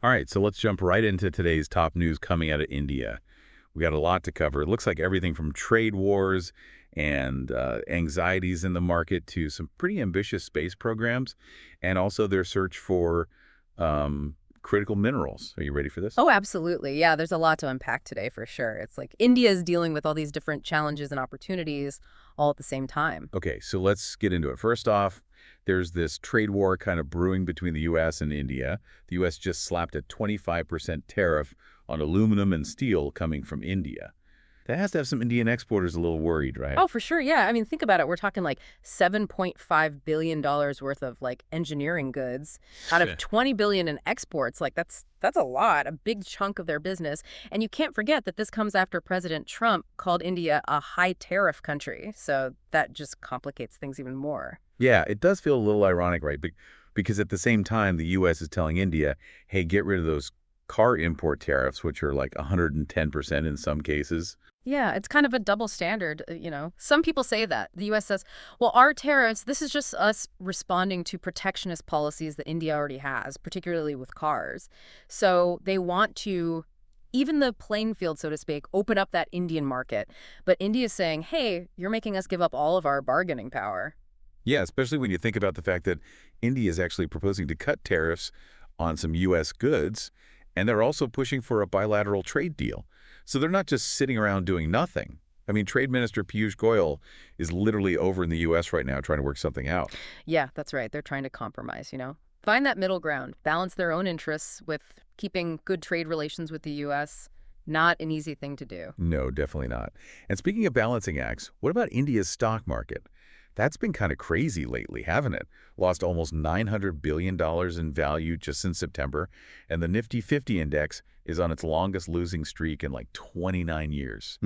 All right, so let's jump right into today's top news coming out of India. We got a lot to cover. It looks like everything from trade wars and anxieties in the market to some pretty ambitious space programs, and also their search for critical minerals. Are you ready for this? Oh, absolutely. Yeah, there's a lot to unpack today for sure. It's like India is dealing with all these different challenges and opportunities all at the same time. Okay, so let's get into it. First off, there's this trade war kind of brewing between the U.S. and India. The U.S. just slapped a 25% tariff on aluminum and steel coming from India. That has to have some Indian exporters a little worried, right? Oh, for sure. Yeah. I mean, think about it. We're talking like $7.5 billion worth of like engineering goods out of 20 billion in exports. Like that's a lot, a big chunk of their business. And you can't forget that this comes after President Trump called India a high tariff country. So that just complicates things even more. Yeah, it does feel a little ironic, right? Because at the same time, the U.S. is telling India, hey, get rid of those car import tariffs, which are like 110% in some cases. Yeah, it's kind of a double standard. Some people say that. The U.S. says, well, our tariffs, this is just us responding to protectionist policies that India already has, particularly with cars. So they want to, even the playing field, so to speak, open up that Indian market. But India's saying, hey, you're making us give up all of our bargaining power. Yeah, especially when you think about the fact that India is actually proposing to cut tariffs on some U.S. goods, and they're also pushing for a bilateral trade deal. So they're not just sitting around doing nothing. I mean, Trade Minister Piyush Goyal is literally over in the U.S. right now trying to work something out. Yeah, that's right. They're trying to compromise. Find that middle ground, balance their own interests with keeping good trade relations with the U.S. Not an easy thing to do. No, definitely not. And speaking of balancing acts, what about India's stock market? That's been kind of crazy lately, haven't it? Lost almost $900 billion in value just since September, and the Nifty 50 index is on its longest losing streak in like 29 years.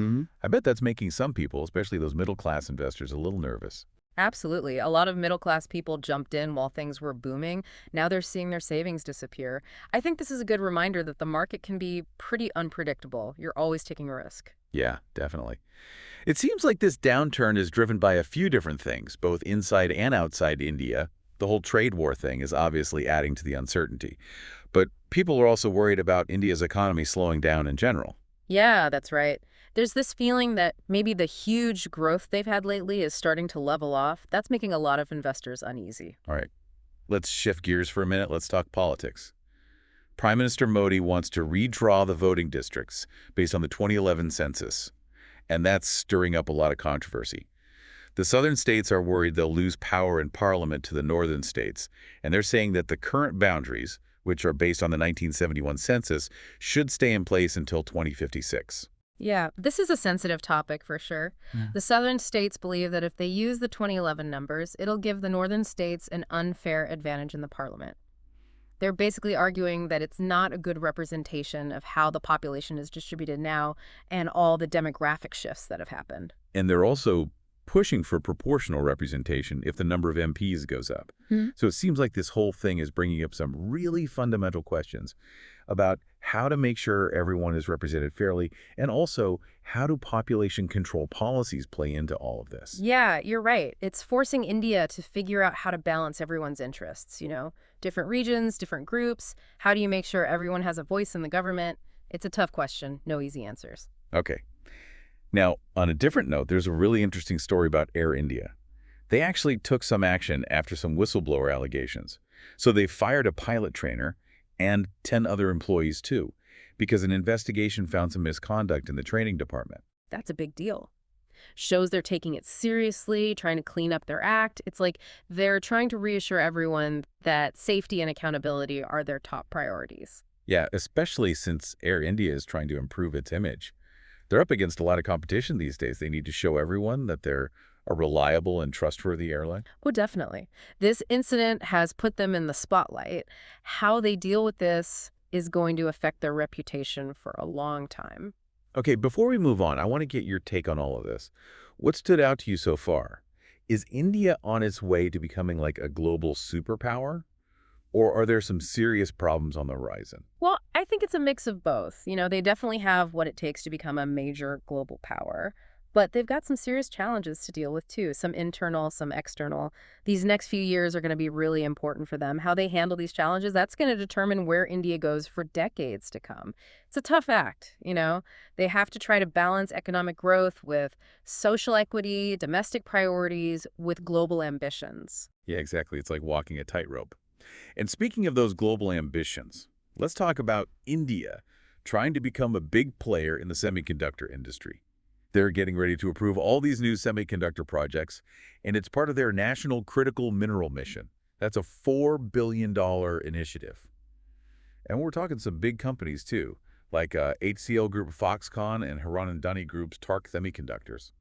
I bet that's making some people, especially those middle-class investors, a little nervous. Absolutely. A lot of middle-class people jumped in while things were booming. Now they're seeing their savings disappear. I think this is a good reminder that the market can be pretty unpredictable. You're always taking a risk. Yeah, definitely. It seems like this downturn is driven by a few different things, both inside and outside India. The whole trade war thing is obviously adding to the uncertainty. But people are also worried about India's economy slowing down in general. Yeah, that's right. There's this feeling that maybe the huge growth they've had lately is starting to level off. That's making a lot of investors uneasy. All right, let's shift gears for a minute. Let's talk politics. Prime Minister Modi wants to redraw the voting districts based on the 2011 census, and that's stirring up a lot of controversy. The southern states are worried they'll lose power in parliament to the northern states, and they're saying that the current boundaries, which are based on the 1971 census, should stay in place until 2056. Yeah, this is a sensitive topic for sure. Yeah. The southern states believe that if they use the 2011 numbers, it'll give the northern states an unfair advantage in the parliament. They're basically arguing that it's not a good representation of how the population is distributed now and all the demographic shifts that have happened. And they're also pushing for proportional representation if the number of MPs goes up. Hmm. So it seems like this whole thing is bringing up some really fundamental questions about how to make sure everyone is represented fairly, and also how do population control policies play into all of this? Yeah, you're right. It's forcing India to figure out how to balance everyone's interests. Different regions, different groups. How do you make sure everyone has a voice in the government? It's a tough question. No easy answers. Okay. Now, on a different note, there's a really interesting story about Air India. They actually took some action after some whistleblower allegations. So they fired a pilot trainer and 10 other employees too, because an investigation found some misconduct in the training department. That's a big deal. Shows they're taking it seriously, trying to clean up their act. It's like they're trying to reassure everyone that safety and accountability are their top priorities. Yeah, especially since Air India is trying to improve its image. They're up against a lot of competition these days. They need to show everyone that they're a reliable and trustworthy airline. Oh, definitely. This incident has put them in the spotlight. How they deal with this is going to affect their reputation for a long time. Okay, before we move on, I want to get your take on all of this. What stood out to you so far? Is India on its way to becoming like a global superpower? Or are there some serious problems on the horizon? Well, I think it's a mix of both. They definitely have what it takes to become a major global power. But they've got some serious challenges to deal with too, some internal, some external. These next few years are going to be really important for them. How they handle these challenges, that's going to determine where India goes for decades to come. It's a tough act, you know? They have to try to balance economic growth with social equity, domestic priorities, with global ambitions. Yeah, exactly. It's like walking a tightrope. And speaking of those global ambitions, let's talk about India trying to become a big player in the semiconductor industry. They're getting ready to approve all these new semiconductor projects, and it's part of their National Critical Mineral Mission. That's a $4 billion initiative. And we're talking some big companies, too, like HCL Group Foxconn and Haran Dani Group's TARC Semiconductors.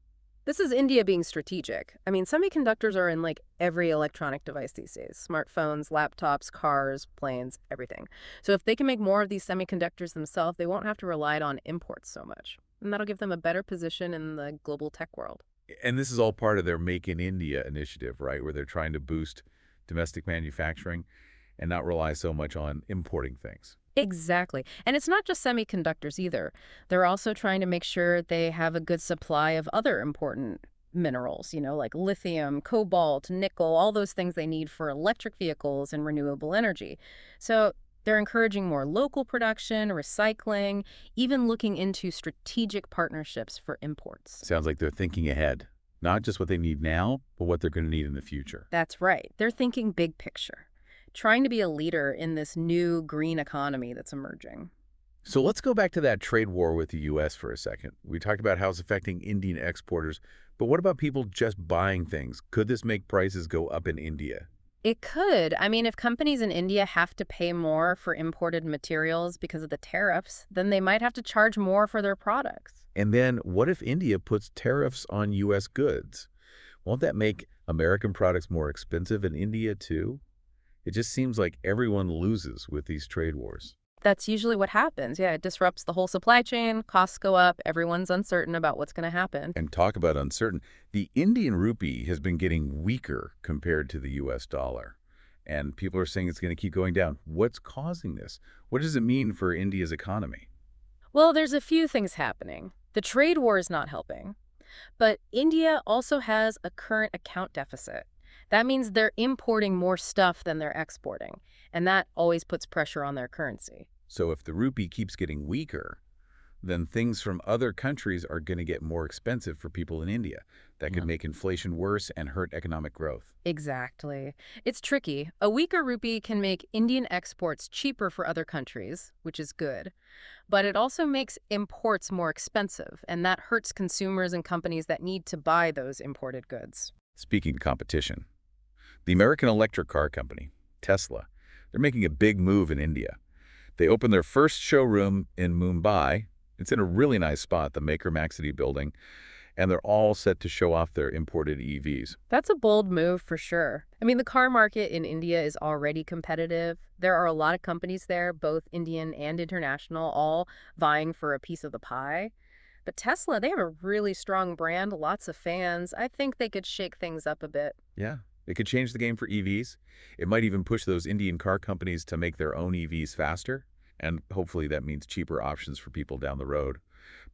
This is India being strategic. I mean, semiconductors are in like every electronic device these days. Smartphones, laptops, cars, planes, everything. So if they can make more of these semiconductors themselves, they won't have to rely on imports so much. And that'll give them a better position in the global tech world. And this is all part of their Make in India initiative, right, where they're trying to boost domestic manufacturing and not rely so much on importing things. Exactly. And it's not just semiconductors either. They're also trying to make sure they have a good supply of other important minerals, like lithium, cobalt, nickel, all those things they need for electric vehicles and renewable energy. So they're encouraging more local production, recycling, even looking into strategic partnerships for imports. Sounds like they're thinking ahead, not just what they need now, but what they're going to need in the future. That's right. They're thinking big picture, trying to be a leader in this new green economy that's emerging. So let's go back to that trade war with the U.S. for a second. We talked about how it's affecting Indian exporters, but what about people just buying things? Could this make prices go up in India? It could. I mean, if companies in India have to pay more for imported materials because of the tariffs, then they might have to charge more for their products. And then what if India puts tariffs on U.S. goods? Won't that make American products more expensive in India, too? It just seems like everyone loses with these trade wars. That's usually what happens. Yeah, it disrupts the whole supply chain, costs go up, everyone's uncertain about what's going to happen. And talk about uncertain. The Indian rupee has been getting weaker compared to the U.S. dollar. And people are saying it's going to keep going down. What's causing this? What does it mean for India's economy? Well, there's a few things happening. The trade war is not helping. But India also has a current account deficit. That means they're importing more stuff than they're exporting, and that always puts pressure on their currency. So if the rupee keeps getting weaker, then things from other countries are going to get more expensive for people in India. That could make inflation worse and hurt economic growth. Exactly. It's tricky. A weaker rupee can make Indian exports cheaper for other countries, which is good. But it also makes imports more expensive, and that hurts consumers and companies that need to buy those imported goods. Speaking of competition, the American electric car company, Tesla, they're making a big move in India. They opened their first showroom in Mumbai. It's in a really nice spot, the Maker Maxity building, and they're all set to show off their imported EVs. That's a bold move for sure. I mean, the car market in India is already competitive. There are a lot of companies there, both Indian and international, all vying for a piece of the pie. But Tesla, they have a really strong brand, lots of fans. I think they could shake things up a bit. Yeah, it could change the game for EVs. It might even push those Indian car companies to make their own EVs faster, and hopefully that means cheaper options for people down the road.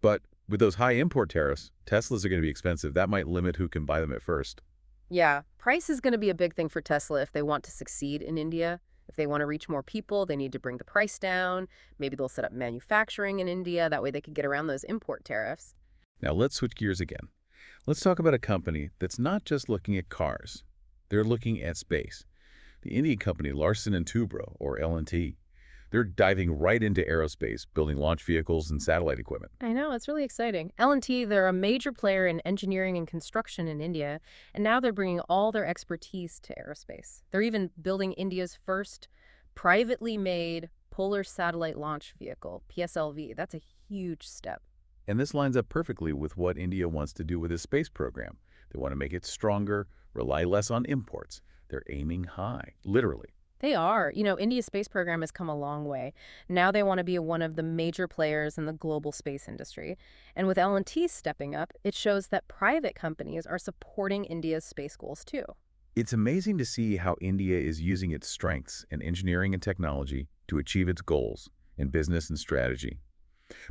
But with those high import tariffs, Teslas are going to be expensive. That might limit who can buy them at first. Yeah, price is going to be a big thing for Tesla if they want to succeed in India. If they want to reach more people, they need to bring the price down. Maybe they'll set up manufacturing in India. That way they could get around those import tariffs. Now let's switch gears again. Let's talk about a company that's not just looking at cars. They're looking at space. The Indian company Larsen Toubro, or L&T, they're diving right into aerospace, building launch vehicles and satellite equipment. I know, it's really exciting. L&T, they're a major player in engineering and construction in India, and now they're bringing all their expertise to aerospace. They're even building India's first privately made polar satellite launch vehicle, PSLV. That's a huge step. And this lines up perfectly with what India wants to do with its space program. They want to make it stronger, rely less on imports. They're aiming high, literally. They are. India's space program has come a long way. Now they want to be one of the major players in the global space industry. And with L&T stepping up, it shows that private companies are supporting India's space goals too. It's amazing to see how India is using its strengths in engineering and technology to achieve its goals in business and strategy.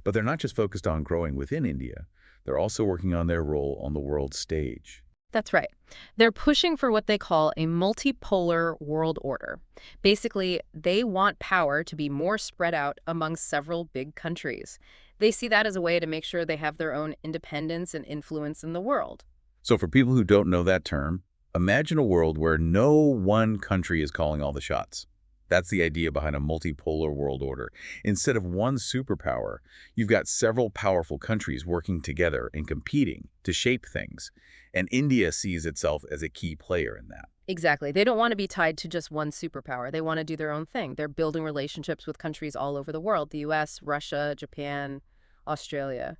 But they're not just focused on growing within India. they're also working on their role on the world stage. That's right. They're pushing for what they call a multipolar world order. Basically, they want power to be more spread out among several big countries. They see that as a way to make sure they have their own independence and influence in the world. So for people who don't know that term, imagine a world where no one country is calling all the shots. That's the idea behind a multipolar world order. Instead of one superpower, you've got several powerful countries working together and competing to shape things. And India sees itself as a key player in that. Exactly. They don't want to be tied to just one superpower. They want to do their own thing. They're building relationships with countries all over the world, the US, Russia, Japan, Australia.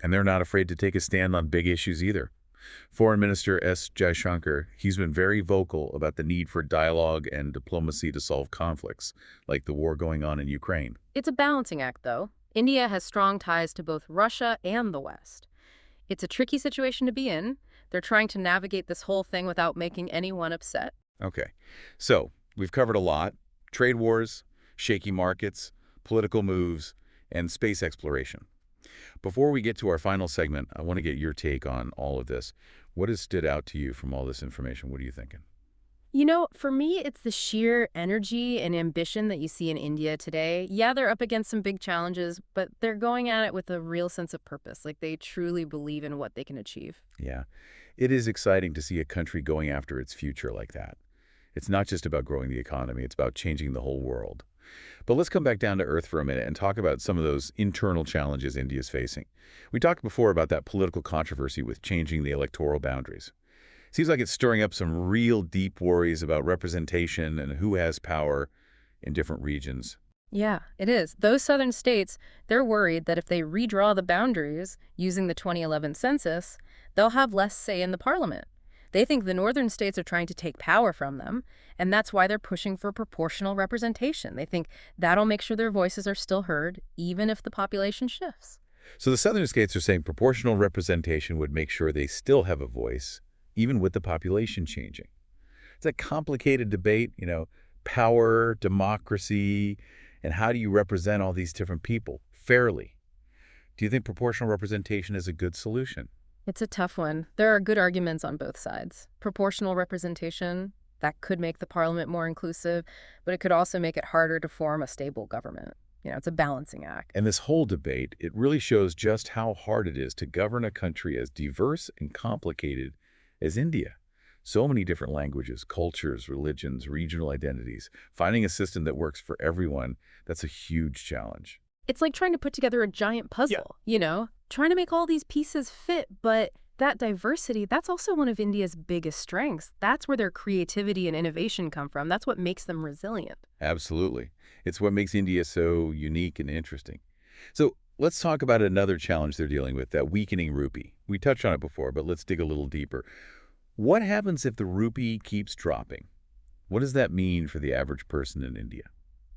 And they're not afraid to take a stand on big issues either. Foreign Minister S. Jaishankar, he's been very vocal about the need for dialogue and diplomacy to solve conflicts, like the war going on in Ukraine. It's a balancing act, though. India has strong ties to both Russia and the West. It's a tricky situation to be in. They're trying to navigate this whole thing without making anyone upset. Okay, so we've covered a lot: trade wars, shaky markets, political moves, and space exploration. Before we get to our final segment, I want to get your take on all of this. What has stood out to you from all this information? What are you thinking? You know, for me, it's the sheer energy and ambition that you see in India today. Yeah, they're up against some big challenges, but they're going at it with a real sense of purpose. Like they truly believe in what they can achieve. Yeah, it is exciting to see a country going after its future like that. It's not just about growing the economy, it's about changing the whole world. But let's come back down to earth for a minute and talk about some of those internal challenges India's facing. We talked before about that political controversy with changing the electoral boundaries. Seems like it's stirring up some real deep worries about representation and who has power in different regions. Yeah, it is. Those southern states, they're worried that if they redraw the boundaries using the 2011 census, they'll have less say in the parliament. They think the northern states are trying to take power from them, and that's why they're pushing for proportional representation. They think that'll make sure their voices are still heard, even if the population shifts. So the southern states are saying proportional representation would make sure they still have a voice, even with the population changing. It's a complicated debate, power, democracy, and how do you represent all these different people fairly? Do you think proportional representation is a good solution? It's a tough one. There are good arguments on both sides. Proportional representation, that could make the parliament more inclusive, but it could also make it harder to form a stable government. It's a balancing act. And this whole debate, it really shows just how hard it is to govern a country as diverse and complicated as India. So many different languages, cultures, religions, regional identities. Finding a system that works for everyone, that's a huge challenge. It's like trying to put together a giant puzzle, trying to make all these pieces fit, but that diversity, that's also one of India's biggest strengths. That's where their creativity and innovation come from. That's what makes them resilient. Absolutely. It's what makes India so unique and interesting. So let's talk about another challenge they're dealing with, that weakening rupee. We touched on it before, but let's dig a little deeper. What happens if the rupee keeps dropping? What does that mean for the average person in India?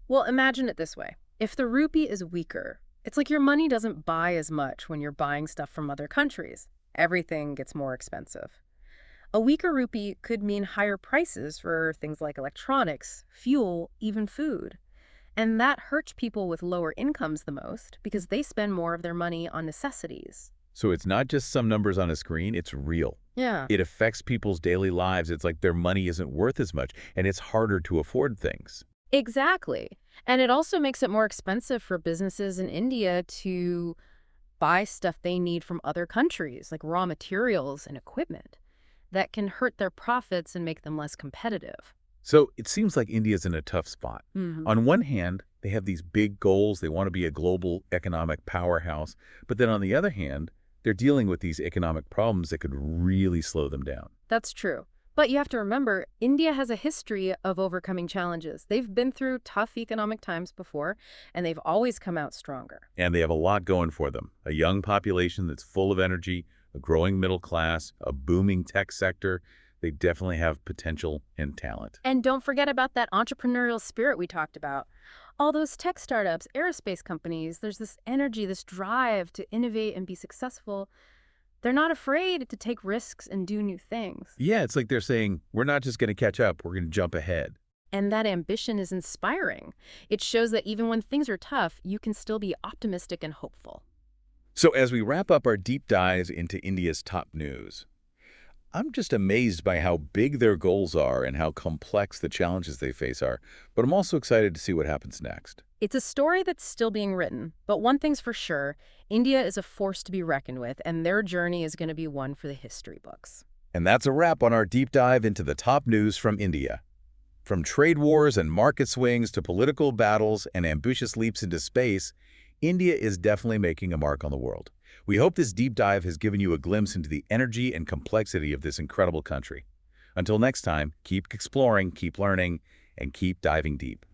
Well, imagine it this way. If the rupee is weaker, it's like your money doesn't buy as much when you're buying stuff from other countries. Everything gets more expensive. A weaker rupee could mean higher prices for things like electronics, fuel, even food. And that hurts people with lower incomes the most because they spend more of their money on necessities. So it's not just some numbers on a screen, it's real. Yeah. It affects people's daily lives. It's like their money isn't worth as much, and it's harder to afford things. Exactly. And it also makes it more expensive for businesses in India to buy stuff they need from other countries, like raw materials and equipment. That can hurt their profits and make them less competitive. So it seems like India's in a tough spot. Mhm. On one hand, they have these big goals. They want to be a global economic powerhouse. But then on the other hand, they're dealing with these economic problems that could really slow them down. That's true. But you have to remember, India has a history of overcoming challenges. They've been through tough economic times before, and they've always come out stronger. And they have a lot going for them. A young population that's full of energy, a growing middle class, a booming tech sector. They definitely have potential and talent. And don't forget about that entrepreneurial spirit we talked about. All those tech startups, aerospace companies, there's this energy, this drive to innovate and be successful. They're not afraid to take risks and do new things. Yeah, it's like they're saying, we're not just going to catch up, we're going to jump ahead. And that ambition is inspiring. It shows that even when things are tough, you can still be optimistic and hopeful. So as we wrap up our deep dive into India's top news, I'm just amazed by how big their goals are and how complex the challenges they face are, but I'm also excited to see what happens next. It's a story that's still being written, but one thing's for sure, India is a force to be reckoned with, and their journey is going to be one for the history books. And that's a wrap on our deep dive into the top news from India. From trade wars and market swings to political battles and ambitious leaps into space, India is definitely making a mark on the world. We hope this deep dive has given you a glimpse into the energy and complexity of this incredible country. Until next time, keep exploring, keep learning, and keep diving deep.